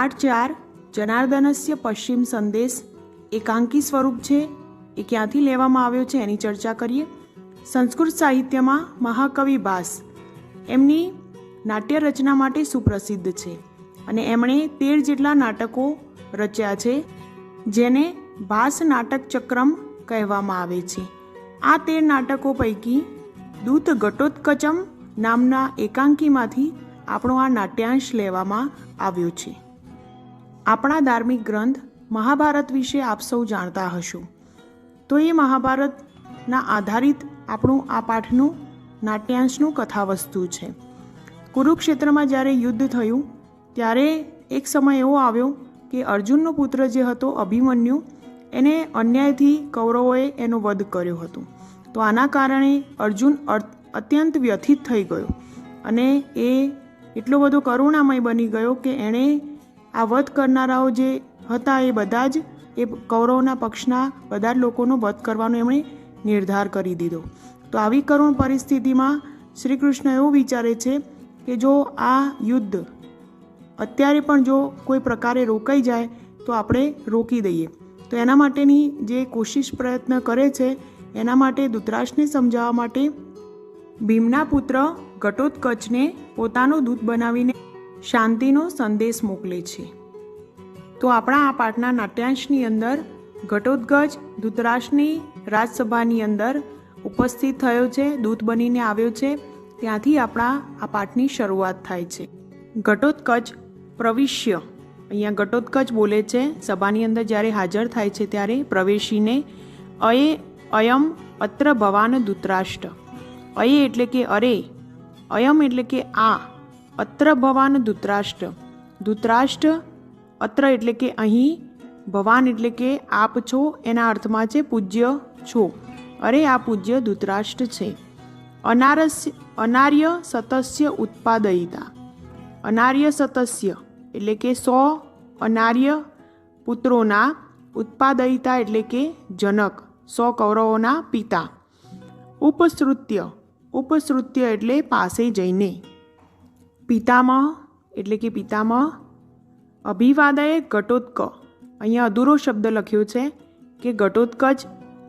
पाठ 4 जनार्दनस्य पश्चिम संदेश एकांकी स्वरूप है ए क्यांथी लेवामां आव्यो छे एनी चर्चा करिए। संस्कृत साहित्य में महाकवि भास एमनी नाट्य रचना माटे सुप्रसिद्ध है अने एमणे 13 जेटला नाटको रच्या छे जेने भास नाटक चक्रम कहेवामां आवे छे। आ 13 नाटको पैकी दूत घटोत्कचम नामना एकांकीमांथी આપણો આ નાટ્યાંશ લેવામાં આવ્યો છે। આપણા ધાર્મિક ગ્રંથ મહાભારત વિશે આપ સૌ જાણતા હશો, તો એ મહાભારતના આધારિત આપણું આ પાઠનું નાટ્યાંશનું કથાવસ્તુ છે। કુરુક્ષેત્રમાં જ્યારે યુદ્ધ થયું ત્યારે એક સમય એવો આવ્યો કે અર્જુનનો પુત્ર જે હતો અભિમન્યુ એને અન્યાયથી કૌરવોએ એનો વધ કર્યો હતો। તો આના કારણે અર્જુન અત્યંત વ્યથિત થઈ ગયો અને એ એટલો બધો કરુણામય બની ગયો કે એણે આ વધ કરનારાઓ જે હતા એ બધા જ એ કૌરવના પક્ષના બધા જ લોકોનો વધ કરવાનો એમણે નિર્ધાર કરી દીધો। તો આવી કરુણ પરિસ્થિતિમાં શ્રી કૃષ્ણ એવું વિચારે છે કે જો આ યુદ્ધ અત્યારે પણ જો કોઈ પ્રકારે રોકાઈ જાય તો આપણે રોકી દઈએ। તો એના માટેની જે કોશિશ પ્રયત્ન કરે છે એના માટે ધૃતરાષ્ટ્રને સમજાવવા માટે ભીમના પુત્ર ઘટોત્કચને પોતાનો દૂત બનાવીને શાંતિનો સંદેશ મોકલે છે। તો આપણા આ પાઠના નાટ્યાંશની અંદર ઘટોત્કચ ધૃતરાષ્ટ્રની રાજસભાની અંદર ઉપસ્થિત થયો છે, દૂત બનીને આવ્યો છે। ત્યાંથી આપણા આ પાઠની શરૂઆત થાય છે। ઘટોત્કચ પ્રવિશ્ય, અહીંયા ઘટોત્કચ બોલે છે સભાની અંદર જ્યારે હાજર થાય છે ત્યારે પ્રવેશીને અયમ અત્ર ભવાન ધૃતરાષ્ટ્ર, અયે એટલે કે અરે, અયમ એટલે કે આ, અત્ર ભવાન ધૃતરાષ્ટ્ર, ધૃતરાષ્ટ્ર અત્ર એટલે કે અહીં, ભવાન એટલે કે આપ છો, એના અર્થમાં છે પૂજ્ય છો। અરે આ પૂજ્ય ધૃતરાષ્ટ્ર છે। અનાર્ય સતસ્ય ઉત્પાદયિતા, અનાર્ય સતસ્ય એટલે કે 100 અનાર્ય પુત્રોના, ઉત્પાદયિતા એટલે કે જનક, 100 કૌરવોના પિતા। ઉપસૃત્ય, ઉપસૃત્ય એટલે પાસે જઈને। પિતામહ એટલે કે પિતામહ। અભિવાદય ઘટોત્ક, અહીંયા અધૂરો શબ્દ લખ્યો છે કે ઘટોત્કચ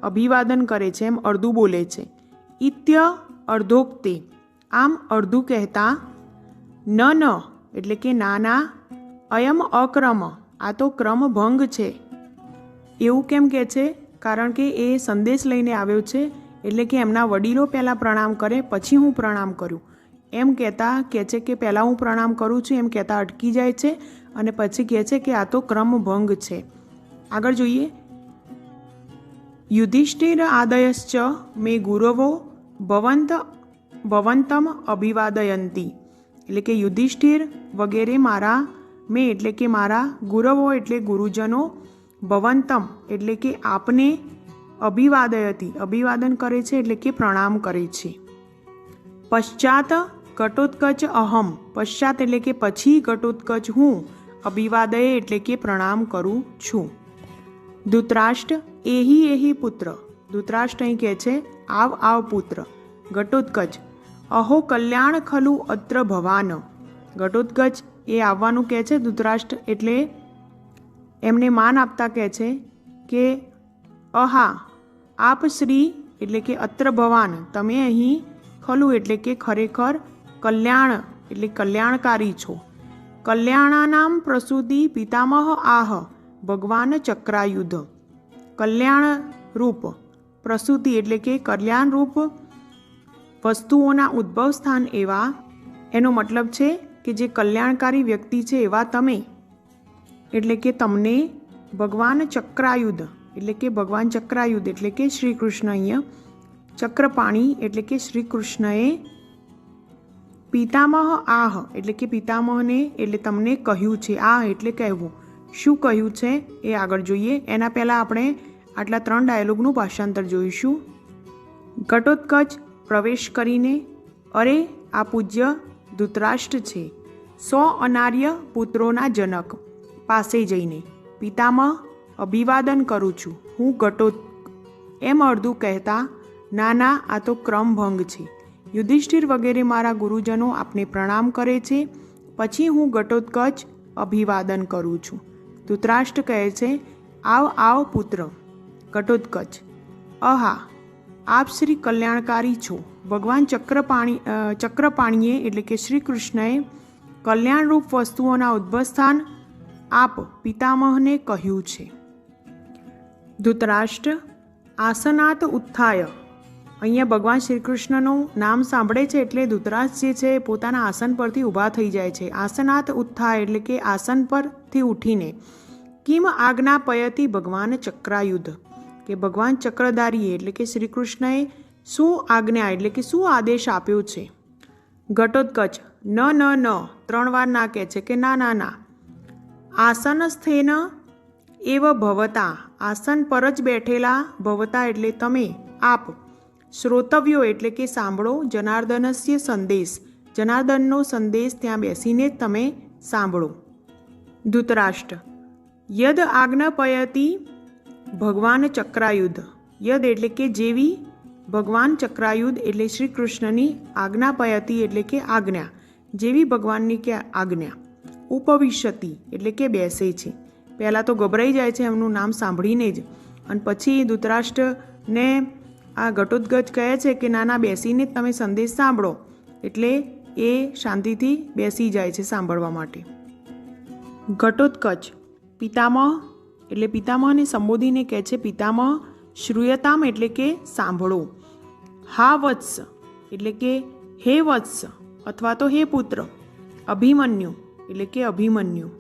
અભિવાદન કરે છે એમ અડધું બોલે છે। ઇત્ય અર્ધોક્તે, આમ અડધું કહેતા। ન એટલે કે નાના। અયમ અક્રમ, આ તો ક્રમભંગ છે। એવું કેમ કહે છે? કારણ કે એ સંદેશ લઈને આવ્યો છે એટલે કે એમના વડીલો પહેલાં પ્રણામ કરે પછી હું પ્રણામ કરું એમ કહેતા કહે છે કે પહેલાં હું પ્રણામ કરું છું એમ કહેતા અટકી જાય છે અને પછી કહે છે કે આ તો ક્રમભંગ છે। આગળ જોઈએ, યુધિષ્ઠિર આદયશ્ચ મે ગુરવો ભવંતમ અભિવાદયંતી, એટલે કે યુધિષ્ઠિર વગેરે મારા, મેં એટલે કે મારા, ગુરવો એટલે ગુરુજનો, ભવંતમ એટલે કે આપને, અભિવાદયતી અભિવાદન કરે છે એટલે કે પ્રણામ કરે છે। પશ્ચાત ઘટોત્કચ અહમ, પશ્ચાત એટલે કે પછી, ઘટોત્કચ હું, અભિવાદય એટલે કે પ્રણામ કરું છું। ધૃતરાષ્ટ્ર એહી પુત્ર, ધૃતરાષ્ટ્ર અહીં કહે છે આવ પુત્ર। ઘટોત્કચ અહો કલ્યાણ ખલુ અત્ર ભવાન, ઘટોત્કચ એ આવવાનું કહે છે ધૃતરાષ્ટ્ર એટલે એમને માન આપતા કહે છે કે અહા આપ શ્રી એટલે કે અત્ર ભવાન તમે અહીં, ખલુ એટલે કે ખરેખર, કલ્યાણ એટલે કલ્યાણકારી છો। કલ્યાણાનામ પ્રસૂતિ પિતામહ આહ ભગવાન ચક્રાયુધ, કલ્યાણ રૂપ પ્રસૂતિ એટલે કે કલ્યાણ રૂપ વસ્તુઓના ઉદ્ભવ સ્થાન એવા, એનો મતલબ છે કે જે કલ્યાણકારી વ્યક્તિ છે એવા તમે, એટલે કે તમને ભગવાન ચક્રાયુધ એટલે કે ભગવાન ચક્રાયુધ એટલે કે શ્રી કૃષ્ણ, અહીંયા ચક્રપાણી એટલે કે શ્રી કૃષ્ણએ પિતામહ આહ એટલે કે પિતામહને એટલે તમને કહ્યું છે। આ એટલે કહેવું, શું કહ્યું છે એ આગળ જોઈએ। એના પહેલાં આપણે આટલા 3 ડાયલોગનું ભાષાંતર જોઈશું। ઘટોત્કચ પ્રવેશ કરીને અરે આ પૂજ્ય ધૃતરાષ્ટ્ર છે, 100 અનાર્ય પુત્રોના જનક, પાસે જઈને પિતામહ અભિવાદન કરું છું હું ઘટોત્ક, એમ અડધું કહેતા ના આ તો ક્રમભંગ છે। યુધિષ્ઠિર વગેરે મારા ગુરુજનો આપને પ્રણામ કરે છે। પછી હું ઘટોત્કચ અભિવાદન કરું છું. ધૃતરાષ્ટ્ર કહે છે, આવ આવ પુત્ર. ઘટોત્કચ, અહા, આપ શ્રી કલ્યાણકારી છો. ભગવાન ચક્રપાણીએ એટલે કે શ્રી કૃષ્ણએ કલ્યાણરૂપ વસ્તુઓના ઉદ્ભવસ્થાન આપ પિતામહને કહ્યું છે. ધૃતરાષ્ટ્ર આસનાત ઉત્થાય. અહીંયા ભગવાન શ્રી કૃષ્ણનું નામ સાંભળે છે એટલે ધૃતરાષ્ટ્ર જે છે પોતાના આસન પરથી ઊભા થઈ જાય છે. આસનાત ઉત્થાય એટલે કે આસન પરથી ઉઠીને કિમ આજ્ઞાપયતિ ભગવાન ચક્રાયુધ, કે ભગવાન ચક્રધારીએ એટલે કે શ્રી કૃષ્ણએ શું આજ્ઞા એટલે કે શું આદેશ આપ્યો છે. ઘટોત્કચ, ન 3 વાર ના કહે છે કે ના ના ના. આસનસ્થેન એવ ભવતા, આસન પર જ બેઠેલા, ભવતા એટલે તમે, આપ, શ્રોતવ્યો એટલે કે સાંભળો, જનાર્દનસ્ય સંદેશ, જનાર્દનનો સંદેશ ત્યાં બેસીને જ તમે સાંભળો. ધૃતરાષ્ટ્ર યદ આજ્ઞાપયતિ ભગવાન ચક્રાયુધ. યદ એટલે કે જેવી, ભગવાન ચક્રાયુધ એટલે શ્રી કૃષ્ણની આજ્ઞાપયતિ એટલે કે આજ્ઞા, જેવી ભગવાનની કે આજ્ઞા. ઉપવિશતિ એટલે કે બેસે છે. પહેલાં તો ગભરાઈ જાય છે એમનું નામ સાંભળીને જ, અને પછી ધૃતરાષ્ટ્રને આ ઘટોત્કચ કહે છે કે નાના બેસીને જ તમે સંદેશ સાંભળો, એટલે એ શાંતિથી બેસી જાય છે સાંભળવા માટે. ઘટોત્કચ પિતામહ એટલે પિતામહને સંબોધીને કહે છે પિતામહ. શ્રૂયતામ એટલે કે સાંભળો. હા વત્સ એટલે કે હે વત્સ અથવા તો હે પુત્ર. અભિમન્યુ એટલે કે અભિમન્યુ.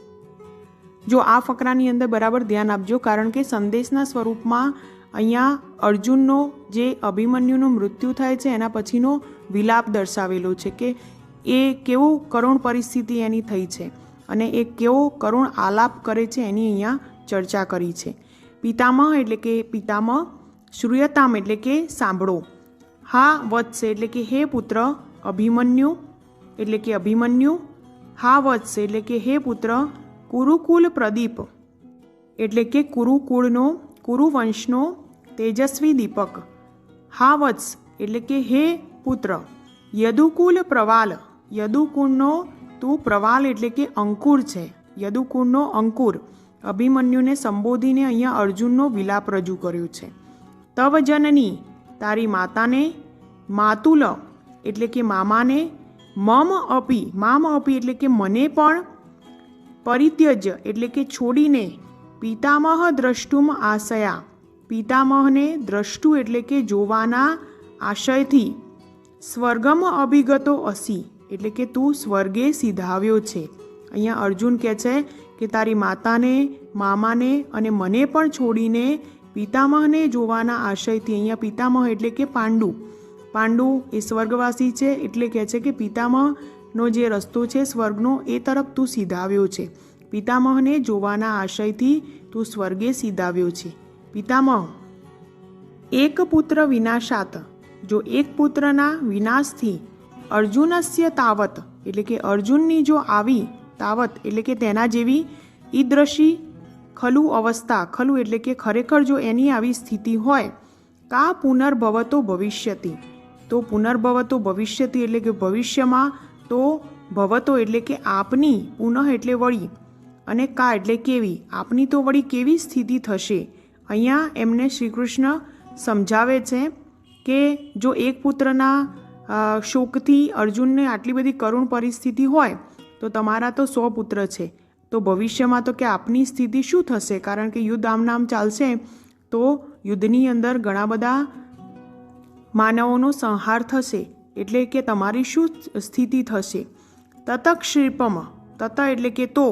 જો આ ફકરાની અંદર બરાબર ધ્યાન આપજો, કારણ કે સંદેશના સ્વરૂપમાં અહીંયા અર્જુનનો જે અભિમન્યુનું મૃત્યુ થાય છે એના પછીનો વિલાપ દર્શાવેલો છે કે એ કેવું કરુણ પરિસ્થિતિ એની થઈ છે અને એ કેવો કરુણ આલાપ કરે છે એની અહીંયા ચર્ચા કરી છે. પિતામહ એટલે કે પિતામહ. શ્રૂયતામ એટલે કે સાંભળો. હા વત્સ એટલે કે હે પુત્ર. અભિમન્યુ એટલે કે અભિમન્યુ. હા વત્સ એટલે કે હે પુત્ર. કુરુકુલ પ્રદીપ એટલે કે કુરુકુળનો, કુરુવંશનો તેજસ્વી દીપક. હા વત્સ એટલે કે હે પુત્ર. યદુકુલ પ્રવાલ. યદુકુળનો તું પ્રવાલ એટલે કે અંકુર છે. યદુકુળનો અંકુર. અભિમન્યુને સંબોધીને અહીંયા અર્જુનનો વિલાપ રજૂ કર્યો છે. તવ જનની તારી માતાને. માતુલ એટલે કે મામાને. મમ અપી, મામ અપી એટલે કે મને પણ. પરિત્યજ એટલે કે છોડીને. પિતામહ દ્રષ્ટુમ આશયા. પિતામહને દ્રષ્ટુ એટલે કે જોવાના આશયથી. સ્વર્ગમ અભિગતો અસી એટલે કે તું સ્વર્ગે સીધાવ્યો છે. અહીંયા અર્જુન કહે છે કે તારી માતાને, મામાને અને મને પણ છોડીને પિતામહને જોવાના આશયથી. અહીંયા પિતામહ એટલે કે પાંડુ. પાંડુ એ સ્વર્ગવાસી છે એટલે કહે છે કે પિતામહનો જે રસ્તો છે સ્વર્ગનો એ તરફ તું સીધાવ્યો છે. પિતામહને જોવાના આશયથી તું સ્વર્ગે સીધાવ્યો છે. પિતામહ એક પુત્ર વિનાશાત. જો એક પુત્રના વિનાશથી અર્જુનસ્ય તાવત એટલે કે અર્જુનની જો આવી, તાવત એટલે કે તેના જેવી, ઈદ્રશી ખલુ અવસ્થા. ખલુ એટલે કે ખરેખર જો એની આવી સ્થિતિ હોય, કા પુનર્ભવતો ભવિષ્યતિ, તો પુનર્ભવતો ભવિષ્યતિ એટલે કે ભવિષ્યમાં, તો ભવતો એટલે કે આપની, પુનઃ એટલે વળી, અને કા એટલે કેવી, આપની તો વળી કેવી સ્થિતિ થશે. અહીંયા એમને શ્રી કૃષ્ણ સમજાવે છે કે જો એક પુત્રના શોકથી અર્જુનને આટલી બધી કરુણ પરિસ્થિતિ હોય તો તમારા તો 100 પુત્ર છે, તો ભવિષ્યમાં તો કે આપની સ્થિતિ શું થશે, કારણ કે યુદ્ધ આમ ચાલશે તો યુદ્ધની અંદર ઘણા બધા માનવોનો સંહાર થશે, એટલે કે તમારી શું સ્થિતિ થશે. તતક શ્રીપમ. તત એટલે કે તો,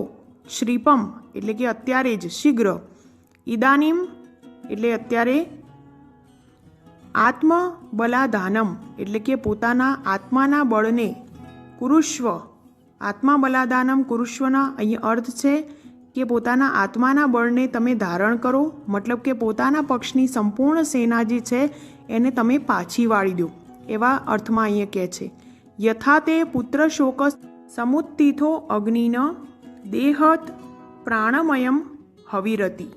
શ્રીપમ એટલે કે અત્યારે જ, શીઘ્ર. ઇદાનીમ એટલે અત્યારે. આત્મબલાધાનમ એટલે કે પોતાના આત્માના બળને. કુરુષ્વ. આત્મા બલાદાનમ કુરુષ્વના અહીં અર્થ છે કે પોતાના આત્માના બળને તમે ધારણ કરો, મતલબ કે પોતાના પક્ષની સંપૂર્ણ સેના જે છે એને તમે પાછી વાળી દો, એવા અર્થમાં અહીંયા કહે છે. યથા તે પુત્ર શોક સમુત્થિતો અગ્નિન દેહત પ્રાણમયમ હવિરતિ.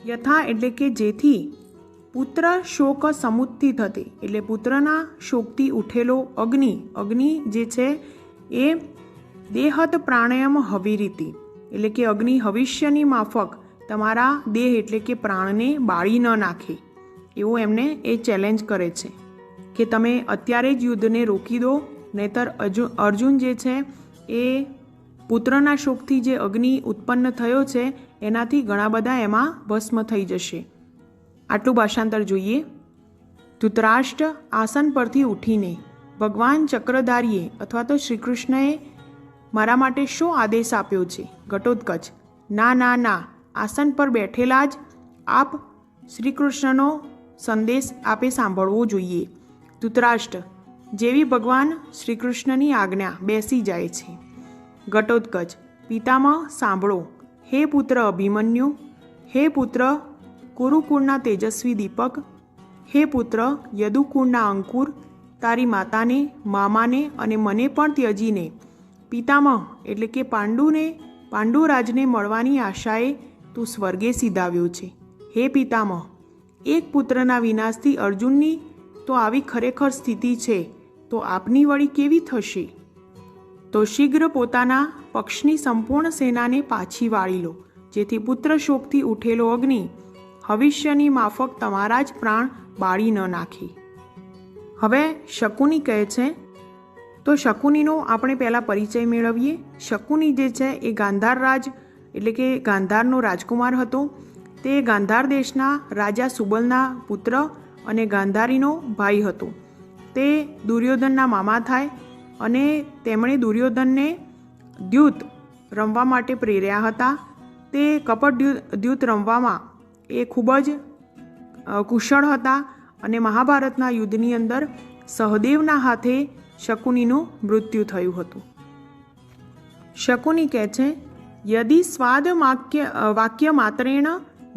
યથા એટલે કે જેથી, પુત્ર શોક સમુત્થિત હતી એટલે પુત્રના શોકથી ઉઠેલો અગ્નિ. અગ્નિ જે છે એ દેહત પ્રાણાયામ હવિરીતિ એટલે કે અગ્નિ હવિષ્યની માફક તમારા દેહ એટલે કે પ્રાણને બાળી ન નાખે, એવું એમને એ ચેલેન્જ કરે છે કે તમે અત્યારે જ યુદ્ધને રોકી દો, નહીતર અર્જુન જે છે એ પુત્રના શોકથી જે અગ્નિ ઉત્પન્ન થયો છે એનાથી ઘણા બધા એમાં ભસ્મ થઈ જશે. આટલું ભાષાંતર જોઈએ. ધૃતરાષ્ટ્ર આસન પરથી ઉઠીને ભગવાન ચક્રધારીએ અથવા તો શ્રી કૃષ્ણએ મારા માટે શો આદેશ આપ્યો છે? ઘટોત્કચ: ના ના ના, આસન પર બેઠેલા જ આપ શ્રી કૃષ્ણનો સંદેશ આપે સાંભળવો જોઈએ. ધૃતરાષ્ટ્ર: જેવી ભગવાન શ્રી કૃષ્ણની આજ્ઞા, બેસી જાય છે. ઘટોત્કચ: પિતામહ સાંભળો. હે પુત્ર અભિમન્યુ, હે પુત્ર કુરુકુળના તેજસ્વી દીપક, હે પુત્ર યદુકુળના અંકુર, તારી માતાને, મામાને અને મને પણ ત્યજીને પિતામહ એટલે કે પાંડુરાજને મળવાની આશાએ તું સ્વર્ગે સીધાવ્યો છે. હે પિતામહ, એક પુત્રના વિનાશથી અર્જુનની તો આવી ખરેખર સ્થિતિ છે, તો આપની વળી કેવી થશે? તો શીઘ્ર પોતાના પક્ષની સંપૂર્ણ સેનાને પાછી વાળી લો, જેથી પુત્ર શોકથી ઉઠેલો અગ્નિ હવિષ્યની માફક તમારા જ પ્રાણ બાળી ન નાખે. હવે શકુની કહે છે, તો શકુનીનો આપણે પહેલાં પરિચય મેળવીએ. શકુની જે છે એ ગાંધાર રાજ એટલે કે ગાંધારનો રાજકુમાર હતો. તે ગાંધાર દેશના રાજા સુબલના પુત્ર અને ગાંધારીનો ભાઈ હતો. તે દુર્યોધનના મામા થાય અને તેમણે દુર્યોધનને દ્યુત રમવા માટે પ્રેર્યા હતા. તે કપટ દ્યુત રમવામાં એ ખૂબ જ કુશળ હતા અને મહાભારતના યુદ્ધની અંદર સહદેવના હાથે શકુનીનું મૃત્યુ થયું હતું. શકુની કહે છે, યદિ સ્વાદ વાક્ય માત્રેણ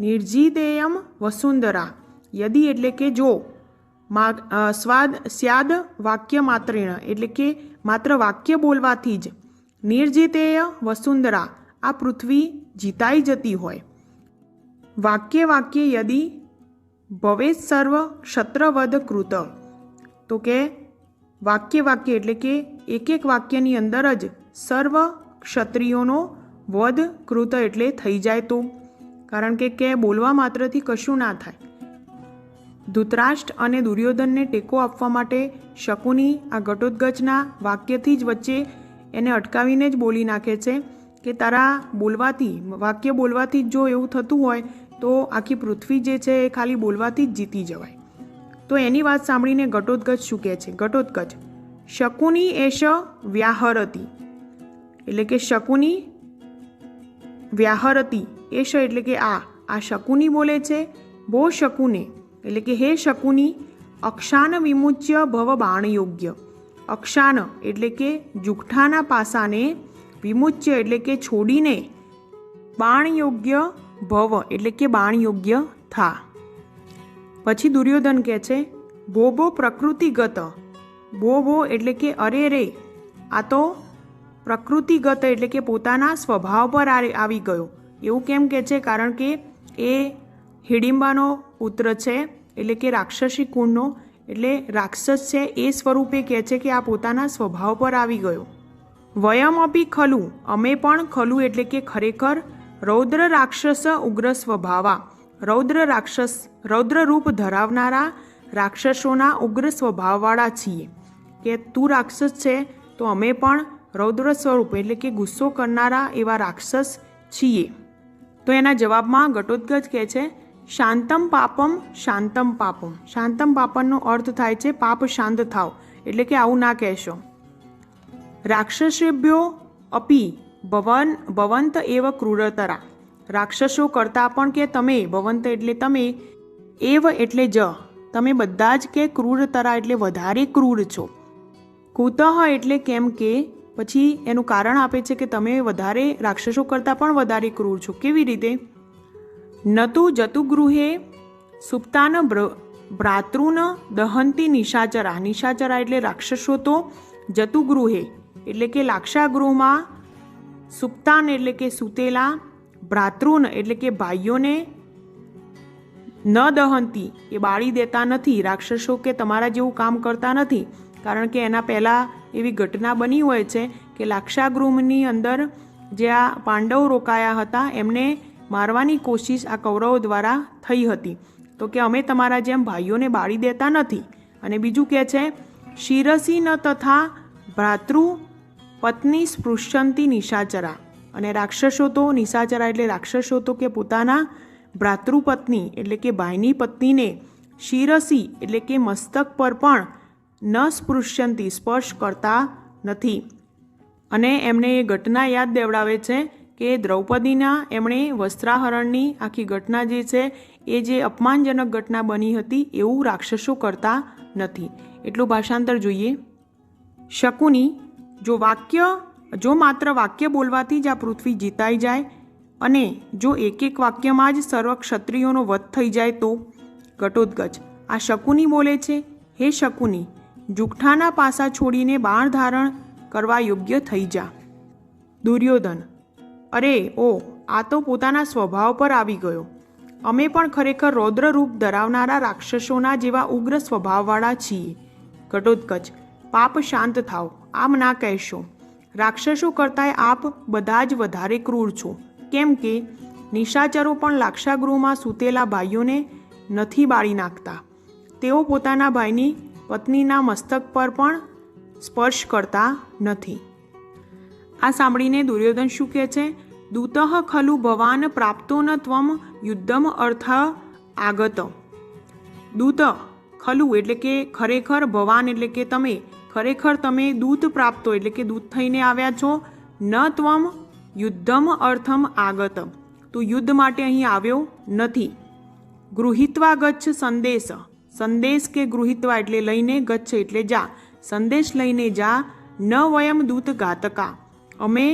નિર્જીદેયમ વસુંધરા. યદિ એટલે કે જો, સ્યાદ વાક્ય માત્રેણ એટલે કે માત્ર વાક્ય બોલવાથી જ, નિર્જીતેય વસુંધરા આ પૃથ્વી જીતાઈ જતી હોય. વાક્ય યદિ ભવેત સર્વ ક્ષત્રવધ કૃત. તો કે વાક્ય એટલે કે એક વાક્યની અંદર જ સર્વ ક્ષત્રિયોનો વધ કૃત એટલે થઈ જાય તો, કારણ કે બોલવા માત્રથી કશું ના થાય. ધૃતરાષ્ટ્ર અને દુર્યોધનને ટેકો આપવા માટે શકુની આ ઘટોત્કચના વાક્યથી જ વચ્ચે એને અટકાવીને જ બોલી નાખે છે કે તારા વાક્ય બોલવાથી જ જો એવું થતું હોય તો આખી પૃથ્વી જે છે એ ખાલી બોલવાથી જ જીતી જવાય. તો એની વાત સાંભળીને ઘટોત્કચ શું કહે છે? ઘટોત્કચ: શકુની એષ વ્યાહરતી. એટલે કે શકુની વ્યાહરતી, એષ એટલે કે આ શકુની બોલે છે. ભો શકુને એટલે કે હે શકુની, અક્ષાન વિમુચ્ય ભવ બાણ યોગ્ય. અક્ષાન એટલે કે જુઠ્ઠાના પાસાને, વિમુચ્ય એટલે કે છોડીને, બાણ યોગ્ય ભવ એટલે કે બાણ યોગ્ય થા. પછી દુર્યોધન કહે છે, ભો પ્રકૃતિગત. ભો એટલે કે અરે રે, આ તો પ્રકૃતિગત એટલે કે પોતાના સ્વભાવ પર આવી ગયો. એવું કેમ કહે છે? કારણ કે એ હિડિંબાનો પુત્ર છે, એટલે કે રાક્ષસી કુળનો, એટલે રાક્ષસ છે એ સ્વરૂપે કહે છે કે આ પોતાના સ્વભાવ પર આવી ગયો. વયમ અપી ખલુ, અમે પણ, ખલુ એટલે કે ખરેખર, રૌદ્ર રાક્ષસ ઉગ્ર સ્વભાવા. રૌદ્ર રૂપ ધરાવનારા રાક્ષસોના ઉગ્ર સ્વભાવવાળા છીએ. કે તું રાક્ષસ છે તો અમે પણ રૌદ્ર સ્વરૂપ એટલે કે ગુસ્સો કરનારા એવા રાક્ષસ છીએ. તો એના જવાબમાં ઘટોત્કચ કહે છે, શાંતમ પાપમ શાંતમ પાપમ. શાંતમ પાપમનો અર્થ થાય છે પાપ શાંત થાવ, એટલે કે આવું ના કહેશો. રાક્ષસેભ્યો અપી ભવંત એવ ક્રૂરતરા. રાક્ષસો કરતાં પણ કે તમે, ભવંત એટલે તમે, એવ એટલે જ, તમે બધા જ કે ક્રૂરતરા એટલે વધારે ક્રૂર છો. કુતઃ એટલે કેમ કે, પછી એનું કારણ આપે છે કે તમે વધારે, રાક્ષસો કરતાં પણ વધારે ક્રૂર છો. કેવી રીતે? નતુ જતુગૃહે સુપ્તાન ભ્રાતૃન દહંતી નિશાચરા. નિશાચરા એટલે રાક્ષસો તો જતુગૃહે એટલે કે લાક્ષાગૃહમાં, સુપ્તાન એટલે કે સૂતેલા, ભ્રાતૃન એટલે કે ભાઈઓને, ન દહંતી એ બાળી દેતા નથી. રાક્ષસો કે તમારા જેવું કામ કરતા નથી, કારણ કે એના પહેલાં એવી ઘટના બની હોય છે કે લાક્ષાગૃહની અંદર જે આ પાંડવો રોકાયા હતા એમને મારવાની કોશિશ આ કૌરવો દ્વારા થઈ હતી, તો કે અમે તમારા જેમ ભાઈઓને બાળી દેતા નથી. અને બીજું કહે છે શિરસી ન તથા ભ્રાતૃ પત્ની સ્પૃશ્યંતી નિશાચરા. અને રાક્ષસો તો નિશાચરા એટલે રાક્ષસો તો કે પોતાના ભ્રાતૃપત્ની એટલે કે ભાઈની પત્નીને શિરસી એટલે કે મસ્તક પર પણ ન સ્પૃશ્યંતી સ્પર્શ કરતા નથી. અને એમને એ ઘટના યાદ દેવડાવે છે કે દ્રૌપદીના એમણે વસ્ત્રાહરણની આખી ઘટના જે છે એ જે અપમાનજનક ઘટના બની હતી એવું રાક્ષસો કરતા નથી. એટલું ભાષાંતર જોઈએ. શકુની, જો માત્ર વાક્ય બોલવાથી જ આ પૃથ્વી જીતાઈ જાય અને જો એક એક વાક્યમાં જ સર્વ ક્ષત્રિયોનો વધ થઈ જાય તો. ઘટોત્કચ, આ શકુની બોલે છે, હે શકુની, જુઠ્ઠાના પાસા છોડીને બાણ ધારણ કરવા યોગ્ય થઈ જા. દુર્યોધન, અરે ઓ, આ તો પોતાના સ્વભાવ પર આવી ગયો. અમે પણ ખરેખર રૌદ્ર રૂપ ધરાવનારા રાક્ષસોના જેવા ઉગ્ર સ્વભાવવાળા છીએ. ઘટોત્કચ, પાપ શાંત થાવ, આમ ના કહેશો. રાક્ષસો કરતાંય આપ બધા જ વધારે ક્રૂર છો. કેમ કે નિશાચરો પણ લાક્ષાગૃહમાં સૂતેલા ભાઈઓને નથી બાળી નાખતા. તેઓ પોતાના ભાઈની પત્નીના મસ્તક પર પણ સ્પર્શ કરતા નથી. આ સાંભળીને દુર્યોધન શું કહે છે? દૂતઃ ખલુ ભવાન પ્રાપ્તો ન ત્વમ યુદ્ધમ અર્થ આગત. દૂત ખલુ એટલે કે ખરેખર, ભવાન એટલે કે તમે, ખરેખર તમે દૂત પ્રાપ્તો એટલે કે દૂત થઈને આવ્યા છો. ન ત્વમ યુદ્ધમ અર્થમ આગત, તું યુદ્ધ માટે અહીં આવ્યો નથી. ગૃહિત્વા ગચ્છ સંદેશ, સંદેશ કે ગૃહિત્વા એટલે લઈને, ગચ્છ એટલે જા, સંદેશ લઈને જા. ન વયમ દૂત ઘાતકા, અમે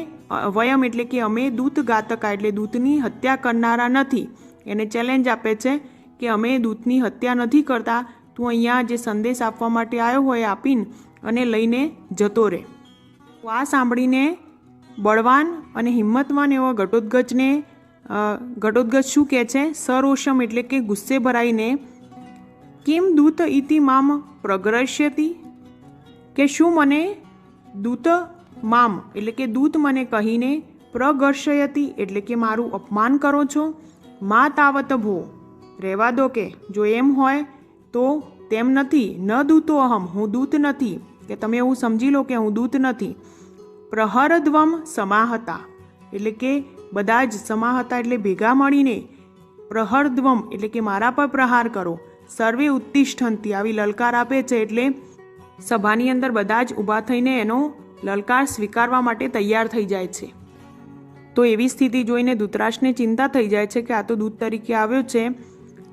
વયમ એટલે કે અમે દૂત ઘાતકા એટલે દૂતની હત્યા કરનારા નથી. એને ચેલેન્જ આપે છે કે અમે દૂતની હત્યા નથી કરતા, તું અહીંયા જે સંદેશ આપવા માટે આવ્યો હોય આપીને અને લઈને જતો રહે. આ સાંભળીને બળવાન અને હિંમતવાન એવા ઘટોત્કચ શું કહે છે? સરોષમ એટલે કે ગુસ્સે ભરાઈને, કિમ દૂત ઇતિ મામ પ્રગ્રશ્યતિ, કે શું મને દૂત મામ એટલે કે દૂત મને કહીને પ્રગર્ષયતી એટલે કે મારું અપમાન કરો છો. મા તાવત ભો, રહેવા દો, કે જો એમ હોય તો તેમ નથી. ન દૂતો અહમ, હું દૂત નથી, કે તમે એવું સમજી લો કે હું દૂત નથી. પ્રહરદ્વમ સમાહતા એટલે કે બધા જ સમાહતા એટલે ભેગા મળીને, પ્રહરદ્વમ એટલે કે મારા પર પ્રહાર કરો. સર્વે ઉત્તિષ્ઠંતી આવી લલકાર આપે છે એટલે સભાની અંદર બધા જ ઊભા થઈને એનો લલકાર સ્વીકારવા માટે તૈયાર થઈ જાય છે. તો એવી સ્થિતિ જોઈને ધૃતરાષ્ટ્રને ચિંતા થઈ જાય છે કે આ તો દૂત તરીકે આવ્યો છે.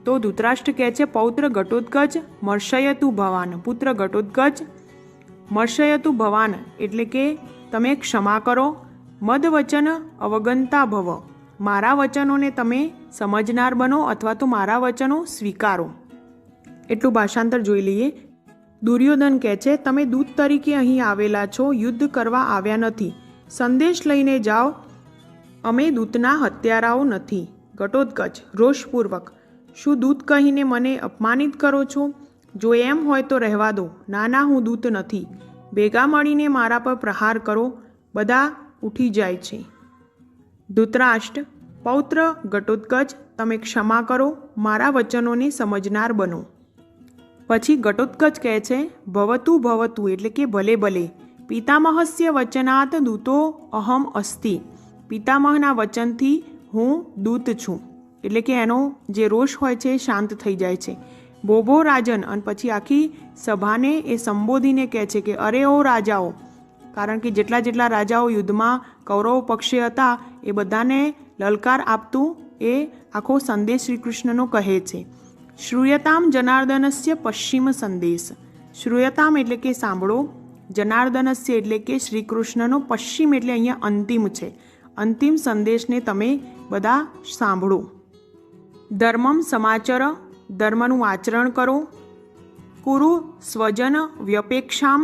તો ધૃતરાષ્ટ્ર કહે છે પૌત્ર ઘટોત્કચ મર્ષયતુ ભવાન, પુત્ર ઘટોત્કચ મર્ષયતુ ભવાન એટલે કે તમે ક્ષમા કરો. મદ વચન અવગંતા ભવ, મારા વચનોને તમે સમજનાર બનો અથવા તો મારા વચનો સ્વીકારો. એટલું ભાષાંતર જોઈ લઈએ. દુર્યોધન કહે છે તમે દૂત તરીકે અહીં આવેલા છો, યુદ્ધ કરવા આવ્યા નથી. સંદેશ લઈને જાઓ, અમે દૂતના હત્યારાઓ નથી. ઘટોત્કચ રોષપૂર્વક, શું દૂત કહીને મને અપમાનિત કરો છો? જો એમ હોય તો રહેવા દો. ના, હું દૂત નથી. ભેગા મળીને મારા પર પ્રહાર કરો. બધા ઉઠી જાય છે. ધૃતરાષ્ટ્ર, પૌત્ર ઘટોત્કચ તમે ક્ષમા કરો, મારા વચનોને સમજનાર બનો. પછી ઘટોત્કચ કહે છે ભવતુ ભવતુ એટલે કે ભલે ભલે. પિતામહસ્ય વચનાત દૂતો અહમ અસ્તિ, પિતામહના વચનથી હું દૂત છું. એટલે કે એનો જે રોષ હોય છે એ શાંત થઈ જાય છે. બોબો રાજન, અને પછી આખી સભાને એ સંબોધીને કહે છે કે અરે ઓ રાજાઓ, કારણ કે જેટલા રાજાઓ યુદ્ધમાં કૌરવ પક્ષે હતા એ બધાને લલકાર આપતું એ આખો સંદેશ શ્રી કૃષ્ણનો કહે છે. શ્રૂયતામ જનાર્દનસ્ય પશ્ચિમ સંદેશ, શ્રૂયતામ એટલે કે સાંભળો, જનાર્દનસ્ય એટલે કે શ્રી કૃષ્ણનો, પશ્ચિમ એટલે અહીંયા અંતિમ છે, અંતિમ સંદેશને તમે બધા સાંભળો. ધર્મમ સમાચર, ધર્મનું આચરણ કરો. કુરુ સ્વજન વ્યપેક્ષામ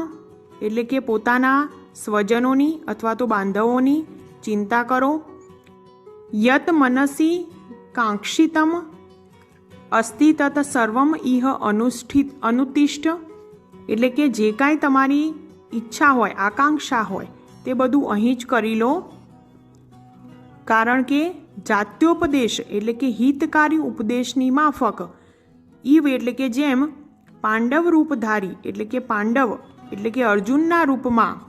એટલે કે પોતાના સ્વજનોની અથવા તો બાંધવોની ચિંતા કરો. યત મનસી કાંક્ષિતમ અસ્તિ તત સર્વમ ઇહ અનુતિષ્ઠ એટલે કે જે કાંઈ તમારી ઈચ્છા હોય, આકાંક્ષા હોય તે બધું અહીં જ કરી લો. કારણ કે જાત્યોપદેશ એટલે કે હિતકારી ઉપદેશની માફક ઈવ એટલે કે જેમ પાંડવ રૂપધારી એટલે કે પાંડવ એટલે કે અર્જુનના રૂપમાં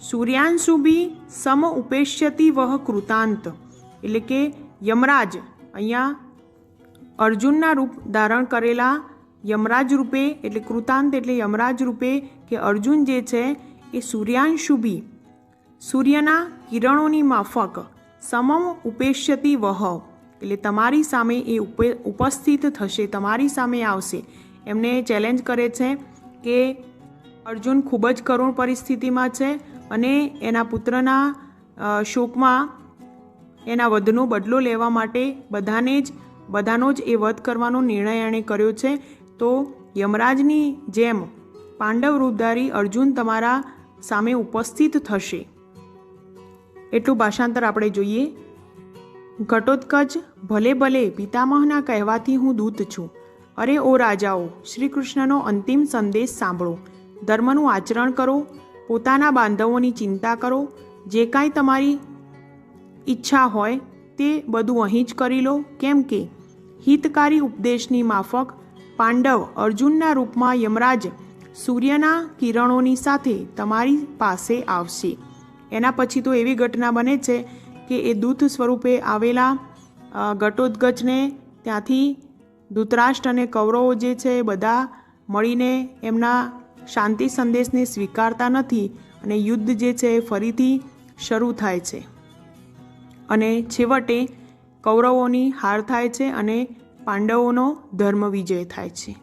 સૂર્યાંશુભી સમ ઉપેશ્યતિ વહ કૃતાંત એટલે કે યમરાજ અહીંયા અર્જુનના રૂપ ધારણ કરેલા યમરાજ રૂપે એટલે કૃતાંત એટલે યમરાજ રૂપે કે અર્જુન જે છે એ સૂર્યાંશુભી સૂર્યના કિરણોની માફક સમમ ઉપેશ્યતિ વહ એટલે તમારી સામે એ ઉપસ્થિત થશે, તમારી સામે આવશે. એમને ચેલેન્જ કરે છે કે અર્જુન ખૂબ જ કરુણ પરિસ્થિતિમાં છે અને એના પુત્રના શોકમાં એના વધનો બદલો લેવા માટે બધાનો જ એ વધ કરવાનો નિર્ણય એણે કર્યો છે. તો યમરાજની જેમ પાંડવ રૂપધારી અર્જુન તમારા સામે ઉપસ્થિત થશે. એટલું ભાષાંતર આપણે જોઈએ. ઘટોત્કચ, ભલે ભલે, પિતામહના કહેવાથી હું દૂત છું. અરે ઓ રાજાઓ, શ્રી કૃષ્ણનો અંતિમ સંદેશ સાંભળો. ધર્મનું આચરણ કરો, પોતાના બાંધવોની ચિંતા કરો, જે કાંઈ તમારી ઈચ્છા હોય તે બધું અહીં જ કરી લો. કેમ કે હિતકારી ઉપદેશની માફક પાંડવ અર્જુનના રૂપમાં યમરાજ સૂર્યના કિરણોની સાથે તમારી પાસે આવશે. એના પછી તો એવી ઘટના બને છે કે એ દૂત સ્વરૂપે આવેલા ઘટોત્કચને ત્યાંથી ધૃતરાષ્ટ્ર અને કૌરવો જે છે એ બધા મળીને એમના શાંતિ સંદેશને સ્વીકારતા નથી અને યુદ્ધ જે છે એ ફરીથી શરૂ થાય છે અને છેવટે કૌરવોની હાર થાય છે અને પાંડવોનો ધર્મ વિજય થાય છે.